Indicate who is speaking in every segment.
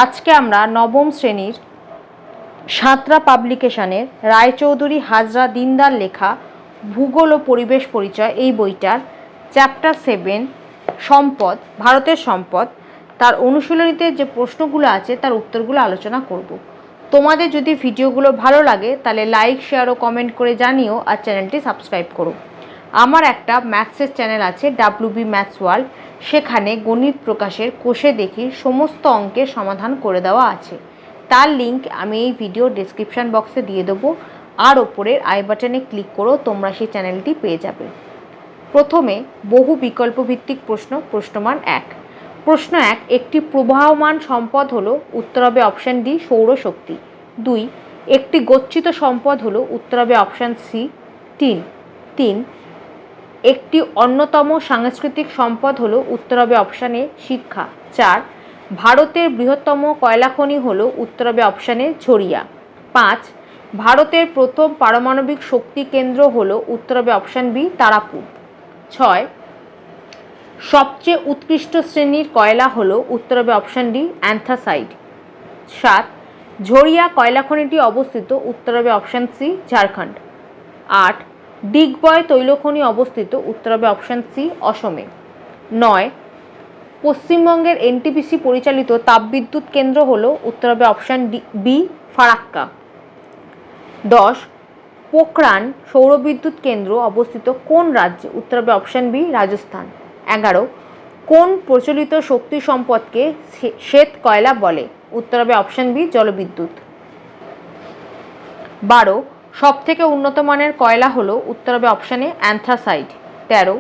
Speaker 1: আজকে আমরা নবম শ্রেণীর সাঁতরা পাবলিকেশনের রায়চৌধুরী হাজরা দিনদার লেখা ভূগোল ও পরিবেশ পরিচয় এই বইটার চ্যাপ্টার 7 সম্পদ, ভারতের সম্পদ, তার অনুশীলনীতে যে প্রশ্নগুলো আছে তার উত্তরগুলো আলোচনা করব। তোমাদের যদি ভিডিওগুলো ভালো লাগে তাহলে লাইক, শেয়ার ও কমেন্ট করে জানিও, আর চ্যানেলটি সাবস্ক্রাইব করো। আমার একটা ম্যাথসের চ্যানেল আছে WB ম্যাথস ওয়ার্ল্ড, সেখানে গণিত প্রকাশের কোষে দেখি সমস্ত অঙ্কের সমাধান করে দেওয়া আছে। তার লিঙ্ক আমি এই ভিডিও ডেসক্রিপশান বক্সে দিয়ে দেবো, আর ওপরের আই বাটনে ক্লিক করো, তোমরা সেই চ্যানেলটি পেয়ে যাবে। প্রথমে বহু বিকল্প ভিত্তিক প্রশ্নমান 1। প্রশ্ন 1, একটি প্রবাহমান সম্পদ হলো, উত্তর হবে অপশান ডি সৌরশক্তি। 2, একটি গচ্ছিত সম্পদ হলো, উত্তর হবে অপশান সি 3। একটি অন্যতম সাংস্কৃতিক সম্পদ হলো, উত্তর হবে অপশান এ শিক্ষা। 4, ভারতের বৃহত্তম কয়লা খনি হলো, উত্তর হবে অপশান এ ঝরিয়া। 5, ভারতের প্রথম পারমাণবিক শক্তি কেন্দ্র হলো, উত্তর হবে অপশান বি তারাপুর। 6, সবচেয়ে উৎকৃষ্ট শ্রেণীর কয়লা হলো, উত্তর হবে অপশান ডি অ্যান্থ্রাসাইট। 7, ঝরিয়া কয়লা খনিটি অবস্থিত, উত্তর হবে অপশান সি ঝাড়খণ্ড। 8, ডিগবয় তৈলখনি অবস্থিত, উত্তর হবে অপশান সি অসমে। 9, পশ্চিমবঙ্গের NTPC পরিচালিত তাপবিদ্যুৎ কেন্দ্র হলো, উত্তর হবে অপশান বি ফারাক্কা। 10, পোখরান সৌরবিদ্যুৎ কেন্দ্র অবস্থিত কোন রাজ্যে, উত্তর হবে অপশান বি রাজস্থান। 11, কোন প্রচলিত শক্তি সম্পদকে শ্বেত কয়লা বলে, উত্তর হবে অপশান বি জলবিদ্যুৎ। 12, সবথেকে উন্নত মানের কয়লা হলো, উত্তর হবে option A anthracite. 13,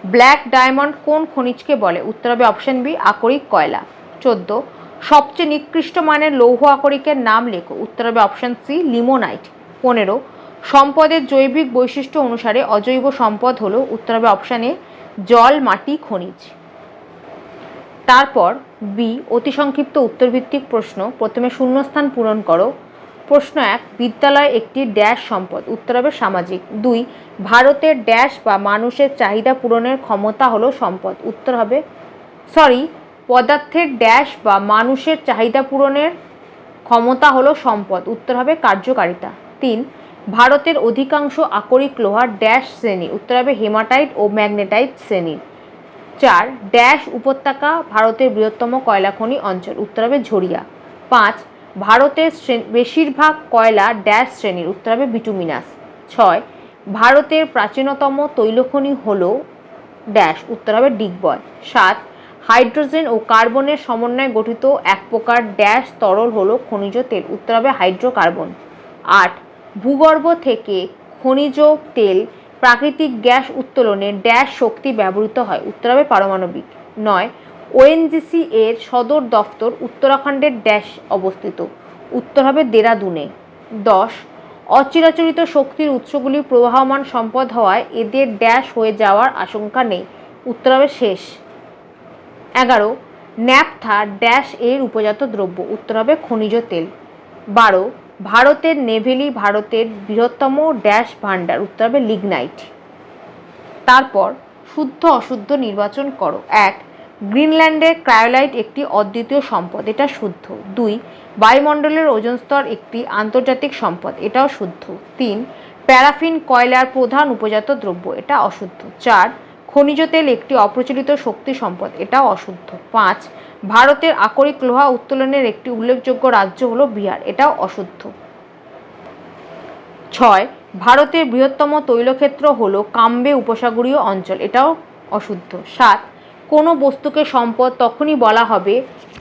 Speaker 1: black diamond কোন খনিজকে বলে, উত্তর হবে অপশান বি আকরিক কয়লা। 14, সবচেয়ে নিকৃষ্ট মানের লৌহ আকরিকের নাম লেখো, উত্তর হবে অপশান সি লিমোনাইট। 15, সম্পদের জৈবিক বৈশিষ্ট্য অনুসারে অজৈব সম্পদ হলো, উত্তর হবে অপশান এ জল, মাটি, খনিজ। তারপর বি অতি সংক্ষিপ্ত উত্তরভিত্তিক প্রশ্ন। প্রথমে শূন্যস্থান পূরণ করো। প্রশ্ন 1, বিদ্যালয় একটি ড্যাশ সম্পদ, উত্তর হবে সামাজিক। 2, ভারতের ড্যাশ বা মানুষের চাহিদা পূরণের ক্ষমতা হলো সম্পদ, উত্তর হবে পদার্থের ড্যাশ বা মানুষের চাহিদা পূরণের ক্ষমতা হলো সম্পদ, উত্তর হবে কার্যকারিতা। 3, ভারতের অধিকাংশ আকরিক লোহার ড্যাশ শ্রেণী, উত্তর হবে হেমাটাইট ও ম্যাগনেটাইট শ্রেণীর। 4, ড্যাশ উপত্যকা ভারতের বৃহত্তম কয়লা খনি অঞ্চল, উত্তর হবে ঝরিয়া। 5, ভারতের বেশিরভাগ কয়লা ড্যাশ শ্রেণীর, উত্তর হবে বিটুমিনাস। 6, ভারতের প্রাচীনতম তৈলখনি হলো ড্যাশ, উত্তর হবে ডিগবয়। 7, হাইড্রোজেন ও কার্বনের সমন্বয়ে গঠিত এক প্রকার ড্যাশ তরল হলো খনিজ তেল, উত্তর হবে হাইড্রোকার্বন। 8, ভূগর্ভ থেকে খনিজ তেল প্রাকৃতিক গ্যাস উত্তোলনে ড্যাশ শক্তি ব্যবহৃত হয়, উত্তর হবে পারমাণবিক। 9, ONGC এর সদর দফতর উত্তরাখণ্ডের ড্যাশ অবস্থিত, উত্তর হবে দেরাদুনে। 10, অচিরাচরিত শক্তির উৎসগুলি প্রবাহমান সম্পদ হওয়ায় এদের ড্যাশ হয়ে যাওয়ার আশঙ্কা নেই, উত্তর হবে শেষ। 11, ন্যাপথা ড্যাশ এর উপজাত দ্রব্য, উত্তর হবে খনিজ তেল। 12, ভারতের নেভেলি ভারতের বৃহত্তম ড্যাশ ভাণ্ডার, উত্তর হবে লিগনাইট। তারপর শুদ্ধ অশুদ্ধ নির্বাচন করো। 1, গ্রিনল্যান্ডের ক্রায়োলাইট একটি অদ্বিতীয় সম্পদ, এটা শুদ্ধ। 2, বায়ুমণ্ডলের ওজোন স্তর একটি আন্তর্জাতিক সম্পদ, এটাও শুদ্ধ। 3, প্যারাফিন কয়লার প্রধান উপজাত দ্রব্য, এটা অশুদ্ধ। 4, খনিজ তেল একটি অপ্রচলিত শক্তি সম্পদ, এটাও অশুদ্ধ। 5, ভারতের আকরিক লোহা উত্তোলনের একটি উল্লেখযোগ্য রাজ্য হলো বিহার, এটাও অশুদ্ধ। 6, ভারতের বৃহত্তম তৈলক্ষেত্র হলো কাম্বে উপসাগরীয় অঞ্চল, এটাও অশুদ্ধ। 7, কোনো বস্তুকে সম্পদ তখনই বলা হবে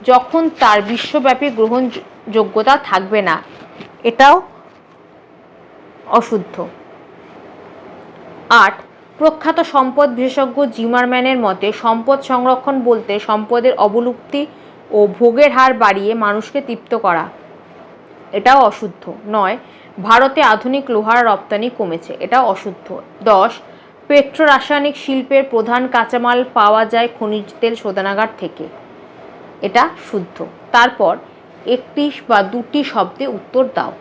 Speaker 1: যখন তার বিশ্বব্যাপী গ্রহণযোগ্যতা থাকবে না, এটাও অশুদ্ধ। 8, প্রখ্যাত সম্পদ বিশেষজ্ঞ জিমারম্যানের মতে সম্পদ সংরক্ষণ বলতে সম্পদের অবলুপ্তি ও ভোগের হার বাড়িয়ে মানুষকে তৃপ্ত করা, এটাও অশুদ্ধ। 9, ভারতে আধুনিক লোহার রপ্তানি কমেছে, এটাও অশুদ্ধ। 10, পেট্রোরাসায়নিক শিল্পের প্রধান কাঁচামাল পাওয়া যায় খনিজ তেল শোধনাগার থেকে, এটা শুদ্ধ। তারপর একটি বা দুটি শব্দে উত্তর দাও।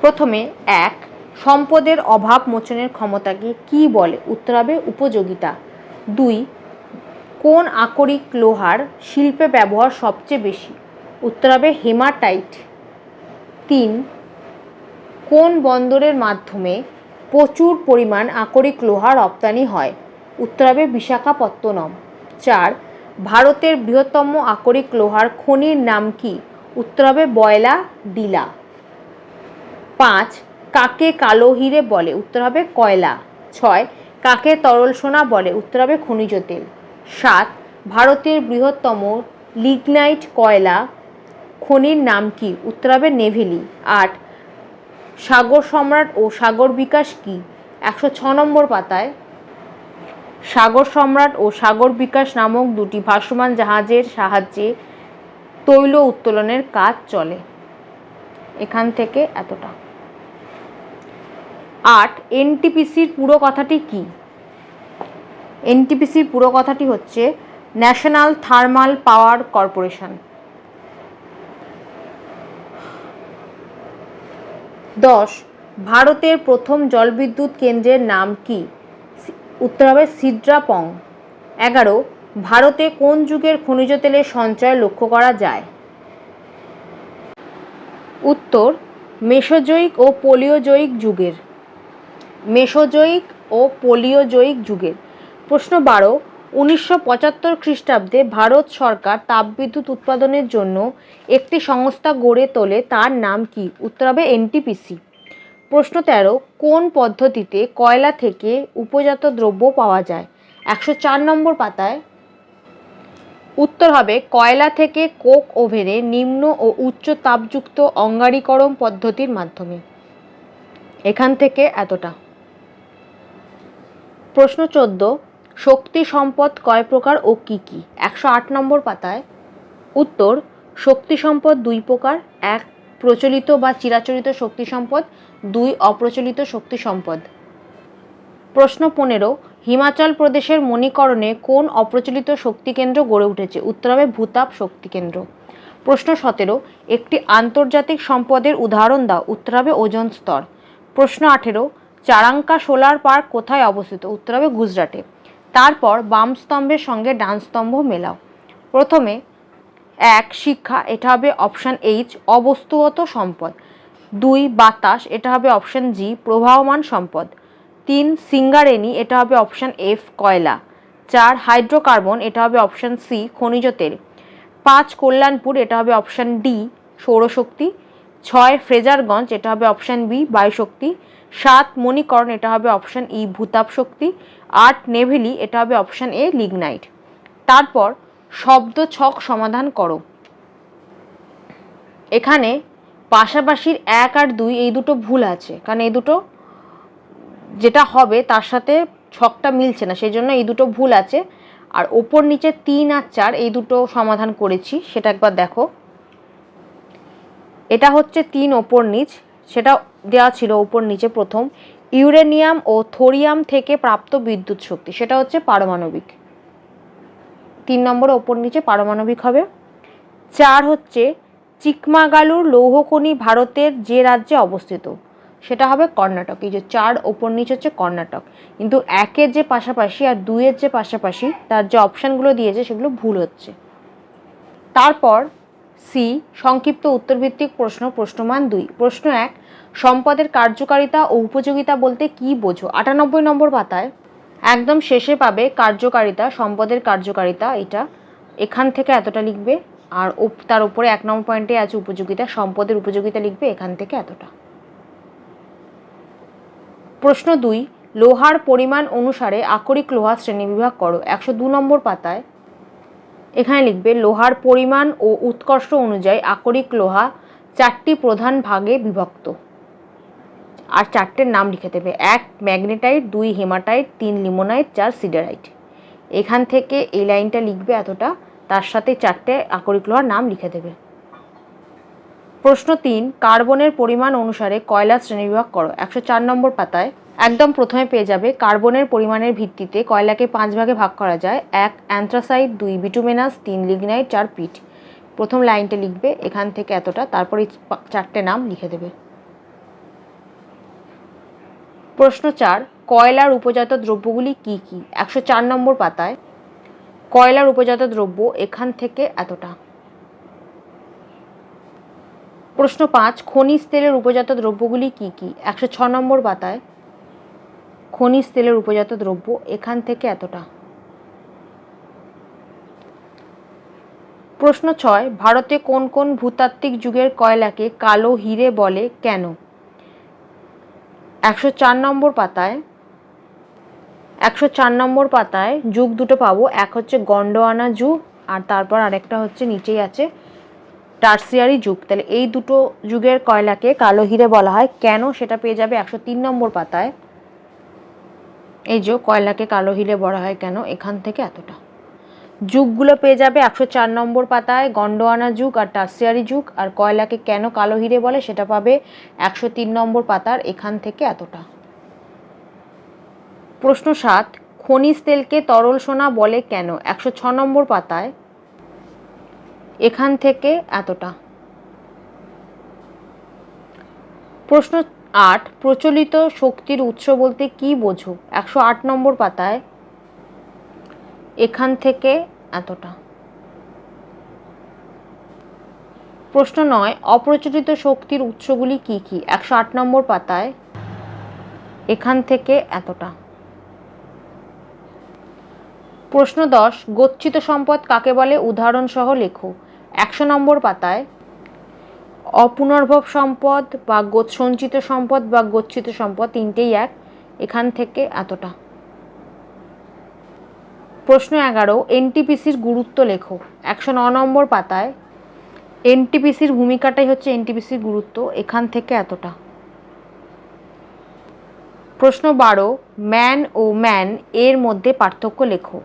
Speaker 1: প্রথমে 1, সম্পদের অভাব মোচনের ক্ষমতাকে কি বলে, উত্তর হবে উপযোগিতা। 2, কোন আকরিক লোহার শিল্পে ব্যবহার সবচেয়ে বেশি, উত্তর হবে হেমাটাইট। 3, কোন বন্দরের মাধ্যমে প্রচুর পরিমাণ আকরিক লোহা রপ্তানি হয়? উত্তর হবে বিশাখাপত্তনম। 4, ভারতের বৃহত্তম আকরিক লোহার খনির নাম কি? উত্তর হবে বয়লা ডিলা। 5, কাকে কালো হিরে বলে? উত্তর হবে কয়লা। 6, কাকে তরল সোনা বলে? উত্তর হবে খনিজ তেল। 7, ভারতের বৃহত্তম লিগনাইট কয়লা খনির নাম কি? উত্তর হবে নেভেলি। 8, সাগর সম্রাট ও সাগর বিকাশ কি? 106 নম্বর পাতায় সাগর সম্রাট ও সাগর বিকাশ নামক দুটি ভাসমান জাহাজের সাহায্যে তৈল উত্তোলনের কাজ চলে। এখান থেকে এতটা। 8, এনটিপিসির পুরো কথাটি কি? এনটিপিসির পুরো কথাটি হচ্ছে ন্যাশনাল থার্মাল পাওয়ার কর্পোরেশন। 10, ভারতের প্রথম জলবিদ্যুৎ কেন্দ্রের নাম কি? উত্তর হবে সিদ্রাপং। 11, ভারতে কোন যুগের খনিজ তেলের সঞ্চয় লক্ষ্য করা যায়? উত্তর মেসোজোয়িক ও পলিওজোয়িক যুগের। মেসোজোয়িক ও পলিওজোয়িক যুগের। প্রশ্ন 12, 1975 খ্রিস্টাব্দে ভারত সরকার তাপবিদ্যুৎ উৎপাদনের জন্য একটি সংস্থা গড়ে তোলে, তার নাম কি? উত্তর হবে এনটিপিসি। প্রশ্ন 13, কোন পদ্ধতিতে কয়লা থেকে উপজাত দ্রব্য পাওয়া যায়? 104 নম্বর পাতায় উত্তর হবে কয়লা থেকে কোক ওভেনে নিম্ন ও উচ্চ তাপযুক্ত অঙ্গারীকরণ পদ্ধতির মাধ্যমে। এখান থেকে এতটা। প্রশ্ন 14, শক্তি সম্পদ কয় প্রকার ও কি কি? 108 নম্বর পাতায় উত্তর শক্তি সম্পদ 2 প্রকার, 1 প্রচলিত বা চিরাচরিত শক্তি সম্পদ, 2 অপ্রচলিত শক্তি সম্পদ। প্রশ্ন 15, হিমাচল প্রদেশের মণিকরণে কোন অপ্রচলিত শক্তি কেন্দ্র গড়ে উঠেছে? উত্তর হবে ভূতাপ শক্তি কেন্দ্র। প্রশ্ন 17, একটি আন্তর্জাতিক সম্পদের উদাহরণ দাও। উত্তর হবে ওজোন স্তর। প্রশ্ন 18, চারাঙ্কা সোলার পার্ক কোথায় অবস্থিত? উত্তর হবে গুজরাটে। তারপর বাম স্তম্ভের সঙ্গে ডান স্তম্ভ মেলাও। প্রথমে 1 শিক্ষা, এটা হবে অপশান এইচ অবস্তুগত সম্পদ। 2 বাতাস, এটা হবে অপশান জি প্রবাহমান সম্পদ। 3 সিঙ্গারেনি, এটা হবে অপশান এফ কয়লা। 4 হাইড্রোকার্বন, এটা হবে অপশান সি খনিজ তেল। 5 কল্যাণপুর, এটা হবে অপশান ডি সৌরশক্তি। 6 ফ্রেজারগঞ্জ, এটা হবে অপশান বি বায়ুশক্তি। 7 মণিকরণ, এটা হবে অপশান ই ভূতাপ শক্তি। 8 নেভেলি, এটা হবে অপশান এ লিগনাইট। তারপর শব্দ ছক সমাধান করো। এখানে পাশাপাশির 1 আর 2 এই দুটো ভুল আছে, কারণ এই দুটো যেটা হবে তার সাথে ছকটা মিলছে না, সেই জন্য এই দুটো ভুল আছে। আর ওপর নিচে 3 আর 4 এই দুটো সমাধান করেছি, সেটা একবার দেখো। এটা হচ্ছে 3 ওপর নিচ, সেটা দেওয়া ছিল ওপর নিচে। প্রথম ইউরেনিয়াম ও থোরিয়াম থেকে প্রাপ্ত বিদ্যুৎ শক্তি, সেটা হচ্ছে পারমাণবিক। 3 নম্বর ওপর নিচে পারমাণবিক হবে। 4 হচ্ছে চিকমাগালুর লৌহখনি ভারতের যে রাজ্যে অবস্থিত, সেটা হবে কর্ণাটক। এই যে 4 ওপর নিচ হচ্ছে কর্ণাটক, কিন্তু 1-এর যে পাশাপাশি আর 2-এর যে পাশাপাশি তার যে অপশানগুলো দিয়েছে সেগুলো ভুল হচ্ছে। তারপর সি সংক্ষিপ্ত উত্তরভিত্তিক প্রশ্ন, প্রশ্নমান 2। প্রশ্ন 1, সম্পদের কার্যকারিতা ও উপযোগিতা বলতে কি বোঝো? 98 নম্বর পাতায় একদম শেষে পাবে কার্যকারিতা, সম্পদের কার্যকারিতা, এটা এখান থেকে এতটা লিখবে। আর তার উপরে 1 নম্বর পয়েন্টে আছে উপযোগিতা, সম্পদের উপযোগিতা লিখবে এখান থেকে এতটা। প্রশ্ন 2, লোহার পরিমাণ অনুসারে আকরিক লোহা শ্রেণীবিভাগ করো। 102 নম্বর পাতায় এখানে লিখবে লোহার পরিমাণ ও উৎকর্ষ অনুযায়ী আকরিক লোহা 4টি প্রধান ভাগে বিভক্ত, আর 4টের নাম লিখে দেবে। 1 ম্যাগনেটাইট, 2 হেমাটাইট, 3 লিমোনাইট, 4 সিডারাইট। এখান থেকে এই লাইনটা লিখবে এতটা, তার সাথে 4টে আকরিক লোহার নাম লিখে দেবে। প্রশ্ন 3, কার্বনের পরিমাণ অনুসারে কয়লা শ্রেণীবিভাগ করো। 104 নম্বর পাতায় একদম প্রথমে পেয়ে যাবে কার্বনের পরিমাণের ভিত্তিতে কয়লাকে 5 ভাগে ভাগ করা যায়। 1 অ্যান্থ্রাসাইট, 2 বিটুমেনাস, 3 লিগনাইট, 4 পিট। প্রথম লাইনটা লিখবে এখান থেকে এতটা, তারপর এই 4টে নাম লিখে দেবে। প্রশ্ন 4, কয়লার উপজাত দ্রব্যগুলি কি কি? 104 নম্বর পাতায় কয়লার উপজাত দ্রব্য এখান থেকে এতটা। প্রশ্ন 5, খনিজ তেলের উপজাত দ্রব্যগুলি কি কি? 106 নম্বর পাতায় খনিজ তেলের উপজাত দ্রব্য এখান থেকে এতটা। প্রশ্ন 6, ভারতে কোন কোন ভূতাত্ত্বিক যুগের কয়লাকে কালো হিরে বলে কেন? 104 নম্বর পাতায় 104 নম্বর পাতায় যুগ দুটো পাবো, এক হচ্ছে গন্ডোয়ানা যুগ আর তারপর আরেকটা হচ্ছে নিচেই আছে টার্সিয়ারি যুগ। তাহলে এই দুটো যুগের কয়লাকে কালো হিরে বলা হয় কেন সেটা পেয়ে যাবে 103 নম্বর পাতায়। এই যে কয়লাকে কালো হিরে বলা হয় কেন এখান থেকে এতটা। যুগগুলো পেয়ে যাবে 104 নম্বর পাতায়, গন্ডোয়ানা যুগ আর টার্সিয়ারি যুগ, আর কয়লাকে কেন কালো হিরে বলে সেটা পাবে 103 নম্বর পাতার এখান থেকে এতটা। প্রশ্ন 7, খনিজ তেলকে তরল সোনা বলে কেন? 106 নম্বর পাতায় এখান থেকে এতটা। প্রশ্ন 8, প্রচলিত শক্তির উৎস বলতে কি বোঝো? 108 নম্বর পাতায় এখান থেকে এতটা। প্রশ্ন 9, অপ্রচলিত শক্তির উৎসগুলি কি কি? 108 নম্বর পাতায় এখান থেকে এতটা। প্রশ্ন 10, গচ্ছিত সম্পদ কাকে বলে উদাহরণ সহ লেখো। 100 নম্বর পাতায় অপুনর্ভব সম্পদ বা সঞ্চিত সম্পদ বা গচ্ছিত সম্পদ তিনটেই এক, এখান থেকে এতটা। প্রশ্ন 11, এনটিপিসির গুরুত্ব লেখো। 109 নম্বর পাতায় এনটিপিসির ভূমিকাটাই হচ্ছে এনটিপিসির গুরুত্ব, এখান থেকে এতটা। প্রশ্ন 12, ম্যান ও ম্যান এর মধ্যে পার্থক্য লেখো।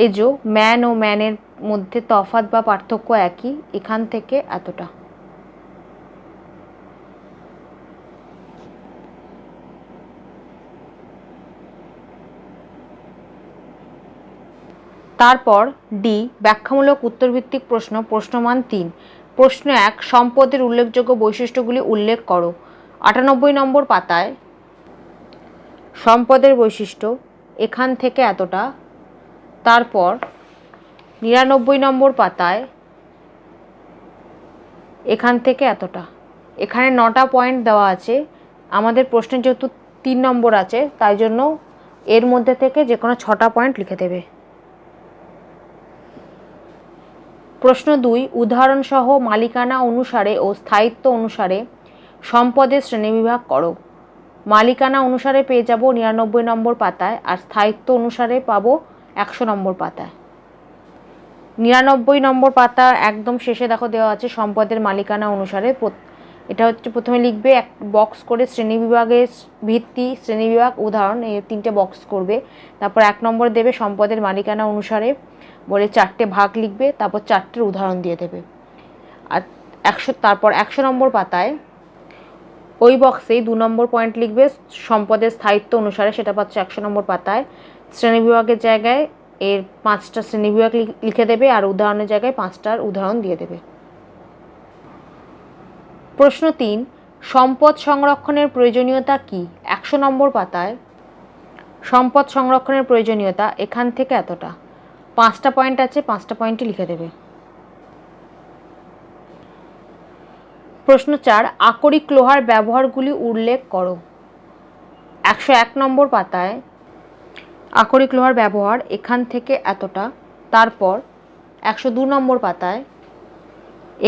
Speaker 1: এই যে ম্যান ও ম্যানের মধ্যে তফাৎ বা পার্থক্য একই, এখান থেকে এতটা। তারপর ডি, ব্যাখ্যামূলক উত্তরভিত্তিক প্রশ্ন, প্রশ্নমান 3। প্রশ্ন 1, সম্পদের উল্লেখযোগ্য বৈশিষ্ট্যগুলি উল্লেখ করো। 98 নম্বর পাতায় সম্পদের বৈশিষ্ট্য এখান থেকে এতটা। তারপর 99 নম্বর পাতায় এখান থেকে এতটা। এখানে 9টা পয়েন্ট দেওয়া আছে, আমাদের প্রশ্নে যেহেতু 3 নম্বর আছে তাই জন্য এর মধ্যে থেকে যে কোনো 6টা পয়েন্ট লিখে দেবে। প্রশ্ন 2, উদাহরণসহ মালিকানা অনুসারে ও স্থায়িত্ব অনুসারে সম্পদের শ্রেণীবিভাগ করো। মালিকানা অনুসারে পেয়ে যাব 99 নম্বর পাতায় আর স্থায়িত্ব অনুসারে পাবো 100 নম্বর পাতায়। 99 নম্বর পাতা একদম শেষে দেখো দেওয়া আছে সম্পদের মালিকানা অনুসারে। এটা হচ্ছে প্রথমে লিখবে এক বক্স করে শ্রেণীবিভাগের ভিত্তি, শ্রেণীবিভাগ, উদাহরণ, এই 3টে বক্স করবে। তারপর 1 নম্বর দেবে সম্পদের মালিকানা অনুসারে বলে 4টে ভাগ লিখবে, তারপর 4টের উদাহরণ দিয়ে দেবে। আর তারপর 100 নম্বর পাতায় ওই বক্সেই 2 নম্বর পয়েন্ট লিখবে সম্পদের স্থায়িত্ব অনুসারে, সেটা পাচ্ছে 100 নম্বর পাতায়। শ্রেণীবিভাগের জায়গায় এর 5টা শ্রেণীবিভাগ লিখে দেবে আর উদাহরণের জায়গায় 5টার উদাহরণ দিয়ে দেবে। প্রশ্ন 3, সম্পদ সংরক্ষণের প্রয়োজনীয়তা কি? 100 নম্বর পাতায় সম্পদ সংরক্ষণের প্রয়োজনীয়তা এখান থেকে এতটা। 5টা পয়েন্ট আছে, 5টা পয়েন্টই লিখে দেবে। প্রশ্ন 4, আকরিক লোহার ব্যবহারগুলি উল্লেখ করো। 101 নম্বর পাতায় আকরিক লোহার ব্যবহার এখান থেকে এতটা। তারপর 102 নম্বর পাতায়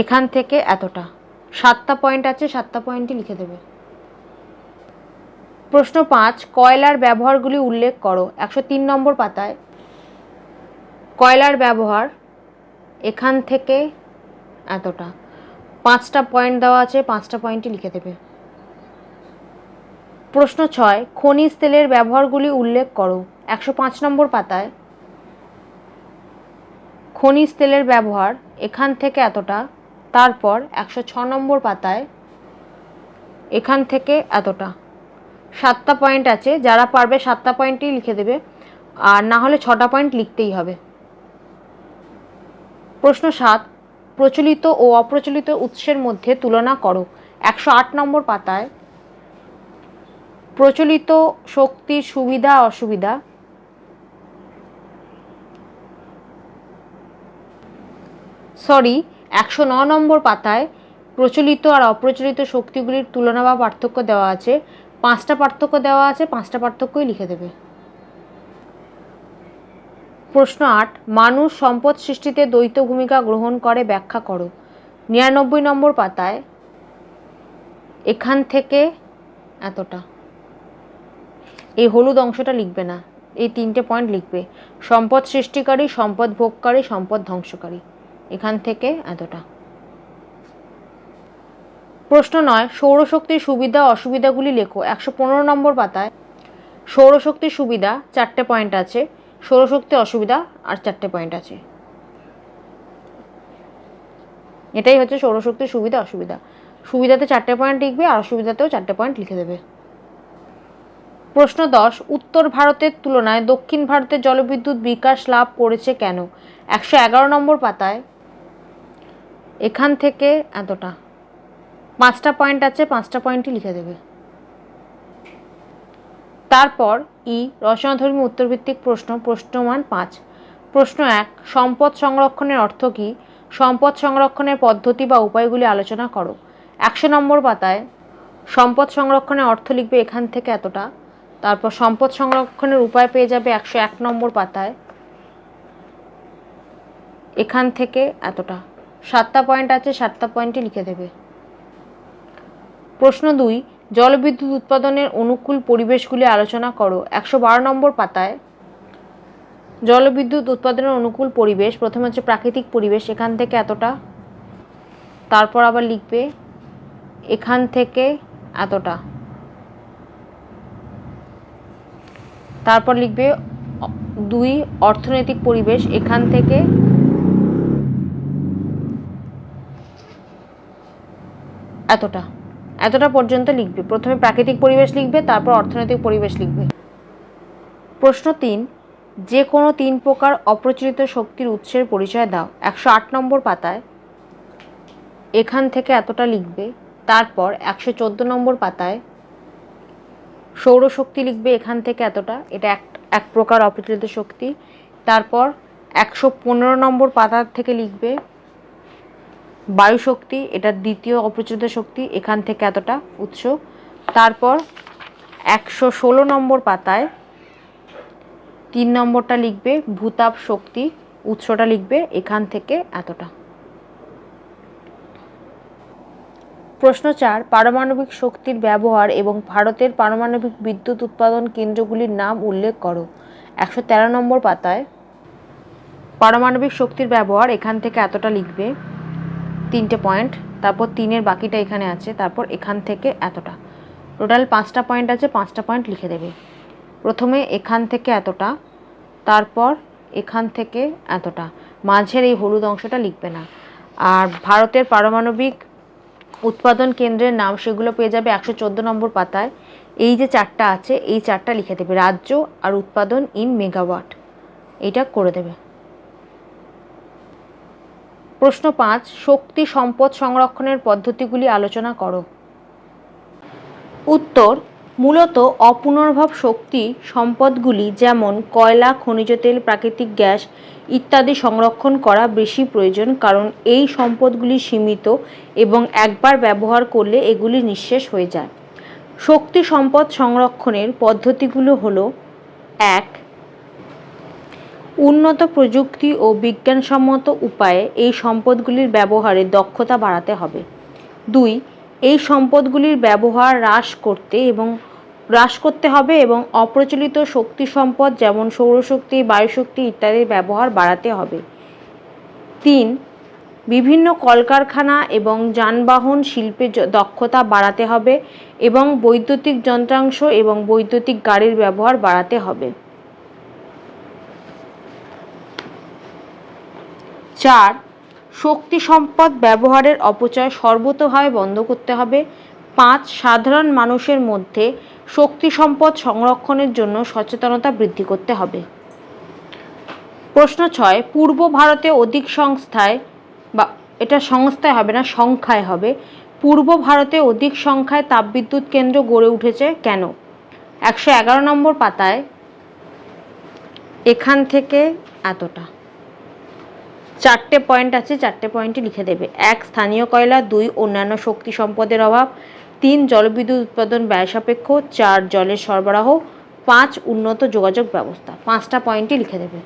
Speaker 1: এখান থেকে এতটা। 7টা পয়েন্ট আছে, 7টা পয়েন্টই লিখে দেবে। প্রশ্ন 5, কয়লার ব্যবহারগুলি উল্লেখ করো। 103 নম্বর পাতায় কয়লার ব্যবহার এখান থেকে এতটা। 5টা পয়েন্ট দেওয়া আছে, 5টা পয়েন্টই লিখে দেবে। প্রশ্ন 6, খনিজ তেলের ব্যবহারগুলি উল্লেখ করো। 105 নম্বর পাতায় খনিজ তেলের ব্যবহার এখান থেকে এতটা। তারপর 106 নম্বর পাতায় এখান থেকে এতটা। 7টা পয়েন্ট আছে, যারা পারবে 7টা পয়েন্টই লিখে দেবে, আর না হলে 6টা পয়েন্ট লিখতেই হবে। প্রশ্ন 7, প্রচলিত ও অপ্রচলিত উৎসের মধ্যে তুলনা করো। 108 নম্বর পাতায় প্রচলিত শক্তির সুবিধা অসুবিধা 109 নম্বর পাতায় প্রচলিত আর অপ্রচলিত শক্তিগুলির তুলনা বা পার্থক্য দেওয়া আছে। 5টা পার্থক্য দেওয়া আছে, 5টা পার্থক্যই লিখে দেবে। প্রশ্ন 8, মানুষ সম্পদ সৃষ্টিতে দ্বৈত ভূমিকা গ্রহণ করে, ব্যাখ্যা করো। 99 নম্বর পাতায় এখান থেকে এতটা, এই হলুদ অংশটা লিখবে না, এই 3টে পয়েন্ট লিখবে। সম্পদ সৃষ্টিকারী, সম্পদ ভোগকারী, সম্পদ ধ্বংসকারী, এখান থেকে এতটা। প্রশ্ন 9, সৌরশক্তির সুবিধা অসুবিধাগুলি লেখো। 115 নম্বর পাতায় সৌরশক্তির সুবিধা 4টে পয়েন্ট আছে, সৌরশক্তি অসুবিধা আর 4টে পয়েন্ট আছে। এটাই হচ্ছে সৌরশক্তির সুবিধা অসুবিধা। সুবিধাতে 4টে পয়েন্ট লিখবে আর অসুবিধাতেও 4টে পয়েন্ট লিখে দেবে। প্রশ্ন 10, উত্তর ভারতের তুলনায় দক্ষিণ ভারতের জলবিদ্যুৎ বিকাশ লাভ করেছে কেন। 111 নম্বর পাতায় এখান থেকে এতটা, 5টা পয়েন্ট আছে, 5টা পয়েন্টই লিখে দেবে। তারপর রচনাধর্মী উত্তরভিত্তিক প্রশ্ন, প্রশ্নমান 5। প্রশ্ন 1, সম্পদ সংরক্ষণের অর্থ কী? সম্পদ সংরক্ষণের পদ্ধতি বা উপায়গুলি আলোচনা করো। 100 নম্বর পাতায় সম্পদ সংরক্ষণের অর্থ লিখবে এখান থেকে এতটা। তারপর সম্পদ সংরক্ষণের উপায় পেয়ে যাবে 101 নম্বর পাতায় এখান থেকে এতটা। 7টা পয়েন্ট আছে, 7টা পয়েন্টই লিখে দেবে। প্রশ্ন 2, জলবিদ্যুৎ উৎপাদনের অনুকূল পরিবেশগুলি আলোচনা করো। 112 নম্বর পাতায় জলবিদ্যুৎ উৎপাদনের অনুকূল পরিবেশ, প্রথমে হচ্ছে প্রাকৃতিক পরিবেশ, এখান থেকে এতটা। তারপর আবার লিখবে এখান থেকে এতটা। তারপর লিখবে 2, অর্থনৈতিক পরিবেশ, এখান থেকে এতটা। এতটা পর্যন্ত লিখবে। প্রথমে প্রাকৃতিক পরিবেশ লিখবে, তারপর অর্থনৈতিক পরিবেশ লিখবে। প্রশ্ন 3, যে কোনো 3 প্রকার অপ্রচলিত শক্তির উৎসের পরিচয় দাও। 108 নম্বর পাতায় এখান থেকে এতটা লিখবে। তারপর 114 নম্বর পাতায় সৌরশক্তি লিখবে এখান থেকে এতটা, এটা এক প্রকার অপ্রচলিত শক্তি। তারপর 115 নম্বর পাতা থেকে লিখবে বায়ুশক্তি, এটা দ্বিতীয় অপ্রচলিত শক্তি, এখান থেকে এতটা উৎস। তারপর 116 নম্বর পাতায় 3 নম্বরটা লিখবে ভূতাপ শক্তি, উৎসটা লিখবে এখান থেকে এতটা। প্রশ্ন 4, পারমাণবিক শক্তির ব্যবহার এবং ভারতের পারমাণবিক বিদ্যুৎ উৎপাদন কেন্দ্রগুলির নাম উল্লেখ করো। 113 নম্বর পাতায় পারমাণবিক শক্তির ব্যবহার, এখান থেকে এতটা লিখবে, 3টে পয়েন্ট। তারপর 3-এর বাকিটা এখানে আছে, তারপর এখান থেকে এতটা। টোটাল 5টা পয়েন্ট আছে, 5টা পয়েন্ট লিখে দেবে। প্রথমে এখান থেকে এতটা, তারপর এখান থেকে এতটা, মাঝের এই হলুদ অংশটা লিখবে না। আর ভারতের পারমাণবিক উৎপাদন কেন্দ্রের নাম সেগুলো পেয়ে যাবে 114 নম্বর পাতায়। এই যে 4টা আছে, এই 4টা লিখে দেবে, রাজ্য আর উৎপাদন ইন মেগাওয়াট, এইটা করে দেবে। প্রশ্ন 5, শক্তি সম্পদ সংরক্ষণের পদ্ধতিগুলি আলোচনা করো। উত্তর, মূলত অপুনর্ভব শক্তি সম্পদগুলি যেমন কয়লা, খনিজ তেল, প্রাকৃতিক গ্যাস ইত্যাদি সংরক্ষণ করা বেশি প্রয়োজন, কারণ এই সম্পদগুলি সীমিত এবং একবার ব্যবহার করলে এগুলি নিঃশেষ হয়ে যায়। শক্তি সম্পদ সংরক্ষণের পদ্ধতিগুলো হলো: 1, উন্নত প্রযুক্তি ও বিজ্ঞানসম্মত উপায়ে এই সম্পদগুলির ব্যবহারের দক্ষতা বাড়াতে হবে। 2, এই সম্পদগুলির ব্যবহার হ্রাস করতে হবে এবং অপ্রচলিত শক্তি সম্পদ যেমন সৌরশক্তি, বায়ুশক্তি ইত্যাদির ব্যবহার বাড়াতে হবে। 3, বিভিন্ন কলকারখানা এবং যানবাহন শিল্পে দক্ষতা বাড়াতে হবে এবং বৈদ্যুতিক যন্ত্রাংশ এবং বৈদ্যুতিক গাড়ির ব্যবহার বাড়াতে হবে। 4, শক্তি সম্পদ ব্যবহারের অপচয় সর্বতোভাবে বন্ধ করতে হবে। 5, সাধারণ মানুষের মধ্যে শক্তি সম্পদ সংরক্ষণের জন্য সচেতনতা বৃদ্ধি করতে হবে। প্রশ্ন 6, পূর্ব ভারতে অধিক সংখ্যায় হবে, পূর্ব ভারতে অধিক সংখ্যায় তাপবিদ্যুৎ কেন্দ্র গড়ে উঠেছে কেন? 111 নম্বর পাতায় এখান থেকে এতটা। চারটে পয়েন্ট আছে, চারটে পয়েন্টই লিখে দেবে। 1 স্থানীয় কয়লা, 2 অন্যান্য শক্তি সম্পদের অভাব, 3 জলবিদ্যুৎ উৎপাদন ব্যয় সাপেক্ষ, 4 জলের সরবরাহ, 5 উন্নত যোগাযোগ ব্যবস্থা। 5টা পয়েন্টই লিখে দেবে।